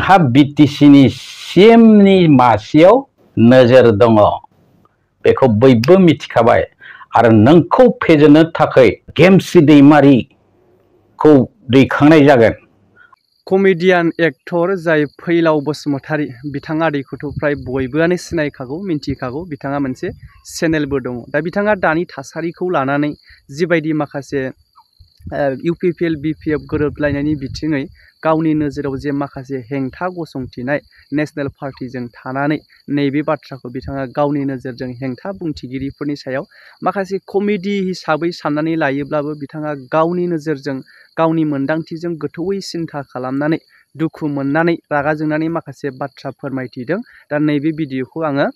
नोंहा बिटिसिनि सिएमनि मासियाव नोजोर दङ बेखौ बयबो मिथिखाबाय आरो नोंखौ फेजेननो थाखाय गेमस्रि दैमारिखौ दैखांनाय जागोन। कमेडियान एक्टर जाय फैलाव बसुमतारी बिथाङा दैखौथ' फ्राय बयबोआनो सिनायखागौ मिन्थिखागौ बिथाङा मोनसे चेनेलबो दङ। दा बिथाङा दानि थासारिखौ लानानै जिबायदि माखासे इउपिपिएल बिपिएफ गोरोबलायनायनि बिथिङै गावनि नोजोराव जे माखासे हेंथा गसंथिनाय नेशनेल पार्टिजों थानानै नैबे बाथ्राखौ बिथाङा गावनि नोजोरजों हेंथा बुंथिगिरिफोरनि सायाव माखासे कमेडि हिसाबै साननानै लायोब्लाबो बिथाङा गावनि नोजोरजों गावनि मोनदांथिजों गोथौयै सिन्था खालामनानै दुखु मोननानै रागा जोंनानै माखासे बाथ्रा फोरमायथिदों। दा नैबे भिडिअखौ आङो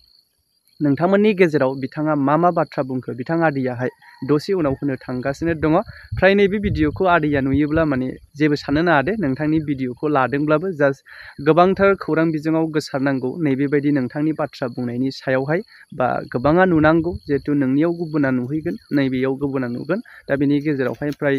नोंथांमोननि गेजेराव बिथाङा मा बाथ्रा बुंखो बिथां आदैयाहाय दसे उनाव होनो थांगासिनो दङ। फ्राय नैबे भिडिअखौ आदैया नुयोब्ला माने जेबो साननो नाङा दे, नोंथांनि भिडिअखौ लादोंब्लाबो जास्ट गोबांथार खौरां बिजोङाव गोसारनांगौ नैबेबायदि नोंथांनि बाथ्रा बुंनायनि सायावहाय बा गोबाङा नुनांगौ जिहेथु नोंनियाव गुबुना नुहैगोन नैबेयाव गुबुना नुगोन। दा बेनि गेजेरावहाय फ्राय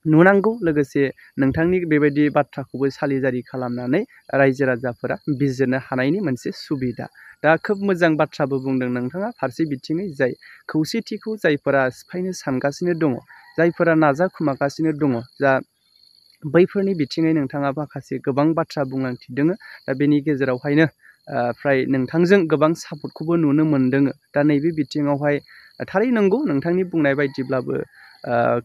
नुनांगौ लोगोसे नोंथांनि बेबायदि बाथ्राखौबो सालिजारि खालामनानै रायजो राजाफोरा बिजिरनो हानायनि मोनसे सुबिदा। दा खोब मोजां बाथ्राबो बुंदों नोंथाङा फारसे बिथिङै जाय खौसेथिखौ जायफोरा सिफायनो सानगासिनो दङ जायफोरा नाजाखुमागासिनो दङ दा बैफोरनि बिथिङै नोंथाङा माखासे गोबां बाथ्रा बुंलांथिदों। दा बेनि गेजेरावहायनो फ्राय नोंथांजों गोबां सापर्टखौबो नुनो मोनदों। दा नैबे बिथिङावहाय थारै नंगौ नोंथांनि बुंनाय बायदिब्लाबो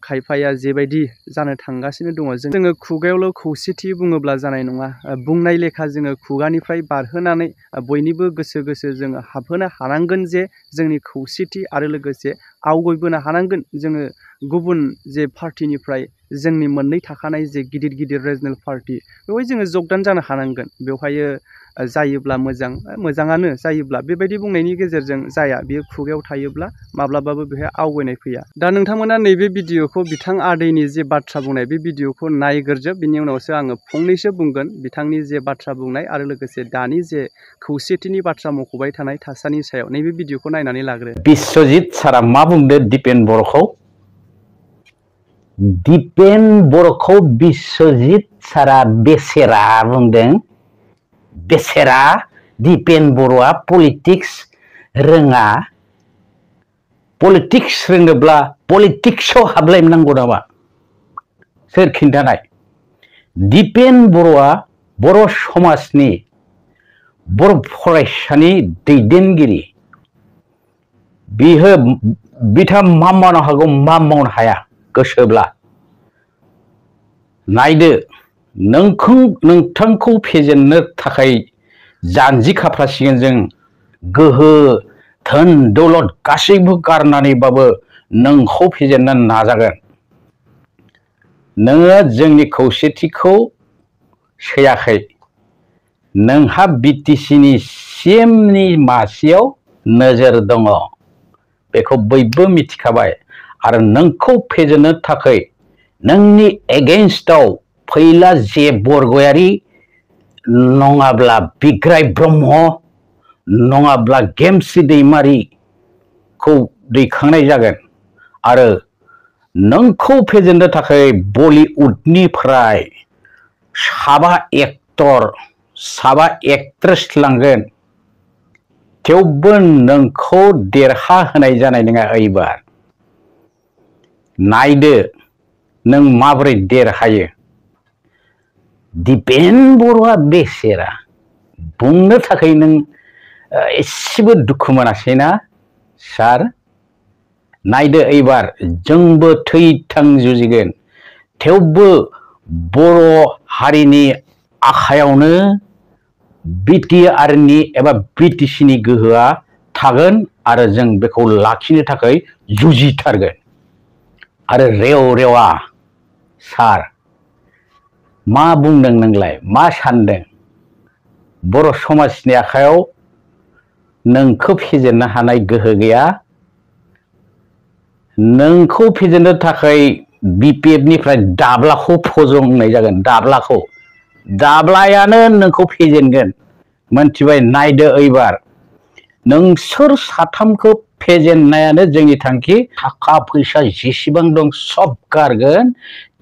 खायफाया जेबायदि जानो थांगासिनो दङ जोङो खुगायावल' खौसेथि बुङोब्ला जानाय नङा, बुंनाय लेखा जोङो खुगानिफ्राय बारहोनानै बयनिबो गोसो जोङो हाबहोनो हानांगोन जे जोंनि खौसेथि आरो लोगोसे आवगायबोनो हानांगोन जोङो गुबुन जे पार्टिनिफ्राय जोंनि मोननै थाखानाय जे गिदिर रिजनेल पार्टि बेवहाय जोङो जगदान जानो हानांगोन। बेवहायो जायोब्ला मोजाङानो जायोब्ला बेबायदि बुंनायनि गेजेरजों जाया, बेयो खुगायाव थायोब्ला माब्लाबाबो बेहाय आवगायनाय फैया। दा नोंथांमोना नैबे भिडिअखौ बिथां आदैनि जे बाथ्रा बुंनाय बे भिडिअखौ नायग्रोजोब, बिनि उनावसो आङो फंनैसो बुंगोन बिथांनि जे बाथ्रा बुंनाय आरो लोगोसे दानि जे खौसेथिनि बाथ्रा मख'बाय थानाय थासारिनि सायाव नैबे भिडिअखौ नायनानै लाग्रो। बिश्वजित सारा मा बुंदो दिपेन बर'खौ? दिपेन बर'खौ बिश्वजित सारा बेसेरा बुंदों। बेसेरा दिपेन बर'आ पलिटिक्स रोङा। पलिटिक्स रोङोब्ला पलिटिक्सआव हाबलायनांगौ नामा? सोर खिन्थानाय? दिपेन बर'आ बर' समाजनि बर' फरायसानि दैदेनगिरि। बिथाङा मा मावनो हागौ मा मावनो हाया गोसोब्ला नायदो। नोंथांखौ फेजेननो थाखाय जानजि खाफ्रासिगोन जों। गोहो धोन दौलत गासैबो गारनानैबाबो नोंखौ फेजेननो नाजागोन। नोङो जोंनि खौसेथिखौ सैयाखै। नोंहा बिटिसिनि सिएमनि मासियाव नोजोर दङ बेखौ बयबो मिथिखाबाय आरो नोंखौ फेजेननो थाखाय नोंनि एगेन्स्टआव फैला जे बरगयारि नङाब्ला बिग्राय ब्रह्म नङाब्ला गेमस्रि दैमारिखौ दैखांनाय जागोन आरो नोंखौ फेजेननो थाखाय बलिउडनिफ्राय साबा एक्टर साबा एक्ट्रेस लांगोन। थेवबो नोंखौ देरहाहोनाय जानाय नङा। एबार नायदो नों माबोरै देरहायो। दिपेन बर'आ बेसेरा बुंनो थाखाय नों एसेबो दुखु मोनासैना सार? नायदो एबार जोंबो थै-थां जुजिगोन। थेवबो बर' हारिनि आखायावनो बिटिआरनि एबा बिटिसिनि गोहोआ थागोन आरो जों बेखौ लाखिनो थाखाय जुजिथारगोन। आरो रेवा सार मा बुंदों नोंलाय? मा सानदों? बर' समाजनि आखायाव नोंखौ फेजेननो हानाय गोहो गैया। नोंखौ फेजेननो थाखाय बिपिएफनिफ्राय दाब्लाखौ फजंनाय जागोन। दाब्लायानो नोंखौ फेजेनगोन। मोनथिबाय? नायदो एबार नोंसोर साथामखौ फेजेननायानो जोंनि थांखि थाखा फैसा जेसेबां दं सब गारगोन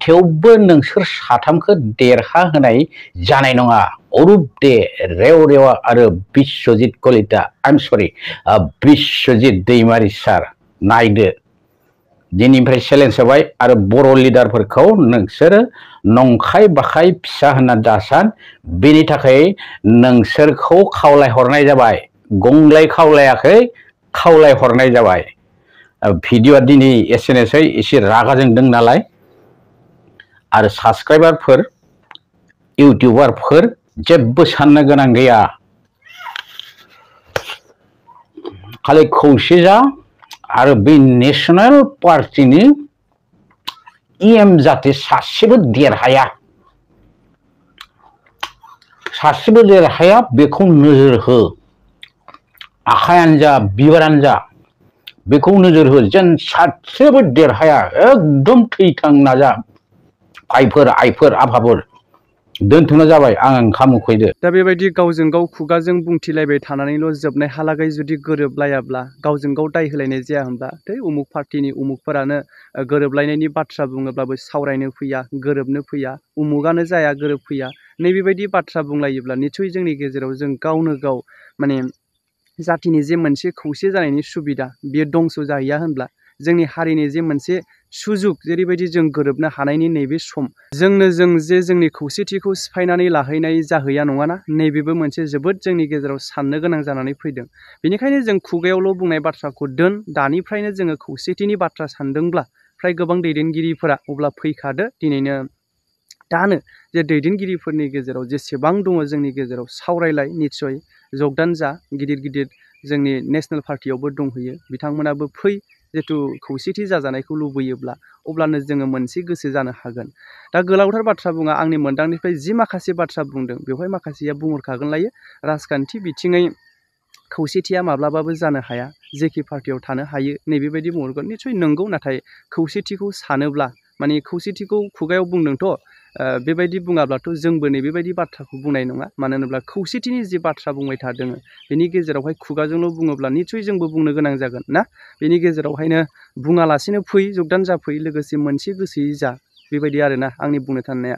थेवबो नोंसोर साथामखौ देरहा होनाय जानाय नङा अरुप दे रेवरेवा आरो बिश्वजित कलिता आइ एम सरि बिश्वजित दैमारी सार नायदो दिनैनिफ्राय चेलेन्ज होबाय आरो बर' लिडारफोरखौ नोंसोरो नंखाय बाखाय फिसा होनना दासान बेनि थाखाय नोंसोरखौ खावलायहरनाय जाबाय गंग्लाय खावलायाखै खावलायहरनाय जाबाय भिडिअआ दिनै एसेनोसै एसे रागा जोंदों नालाय आरो साबस्क्राइबारफोर इउटिउबारफोर जेबो साननो गोनां गैया खालि खौसे जा आरो बे नेशनेल पार्टीनि इएम जाहाथे सासेबो देरहाया बेखौ नोजोर हो आखायानो जा बिबारानो जा बेखौ नोजोर हो जेन सासेबो देरहाया एकदम थैथां नाजा आइफोर आफाफोर दोनथ'नो जाबाय आं ओंखाम उखैदो दा बेबायदि गावजों गाव खुगाजों बुंथिलायबाय थानानैल' जोबनाय हालागै जुदि गोरोबलायाब्ला गावजों गाव दाय होलायनाय जाया होनब्ला उमुक पार्टीनि उमुकफोरानो गोरोबलायनायनि बाथ्रा बुङोब्लाबो सावरायनो फैया गोरोबनो फैया उमुगानो जाया गोरोब फैया नैबेबायदि बाथ्रा बुंलायोब्ला निसय जोंनि गेजेराव जों गावनो गाव माने जातिनि जे मोनसे खौसे जानायनि सुबिदा बेयो दंस' जाहैया होनब्ला जोंनि हारिनि जे मोनसे सुजुग जेरैबायदि जों गोरोबनो हानायनि नैबे सम जोंनो जों जे जोंनि खौसेथिखौ सिफायनानै लाहैनाय जाहैया नङाना नैबेबो मोनसे जोबोद जोंनि गेजेराव साननो गोनां जानानै फैदों बेनिखायनो जों खुगायावल' बुंनाय बाथ्राखौ दोन दानिफ्रायनो जोङो खौसेथिनि बाथ्रा सानदोंब्ला फ्राय गोबां दैदेनगिरिफोरा अब्ला फैखादो दिनैनो दानो जे दैदेनगिरिफोरनि गेजेराव जेसेबां दङ जोंनि गेजेराव सावरायलाय निस्सय जगदान जा गिदिर गिदिर जोंनि नेशनेल पार्टियावबो दंहैयो बिथांमोनाबो फै जिथु खौसेथि जाजानायखौ लुबैयोब्ला अब्लानो जोङो मोनसे गोसो जानो हागोन दा गोलावथार बाथ्रा बुङा आंनि मोनदांनिफ्राय जि माखासे बाथ्रा बुंदों बेवहाय माखासेया बुंहरखागोन लायो राजखान्थि बिथिङै खौसेथिया माब्लाबाबो जानो हाया जेखि पार्टियाव थानो हायो नैबेबायदि बुंहरगोन निसय नंगौ नाथाय खौसेथिखौ सानोब्ला माने खौसेथिखौ खुगायाव बुंदोंथ' बेबायदि बुङाब्लाथ' जोंबो नैबेबायदि बाथ्राखौ बुंनाय नङा मानो होनोब्ला खौसेथिनि जि बाथ्रा बुंबाय थादों बेनि गेजेरावहाय खुगाजोंल' बुङोब्ला निसय जोंबो बुंनो गोनां जागोन ना बेनि गेजेरावहायनो बुङालासिनो फै जगदान जाफै लोगोसे मोनसे गोसोयै जा बेबायदि आरोना आंनि बुंनो थांनाया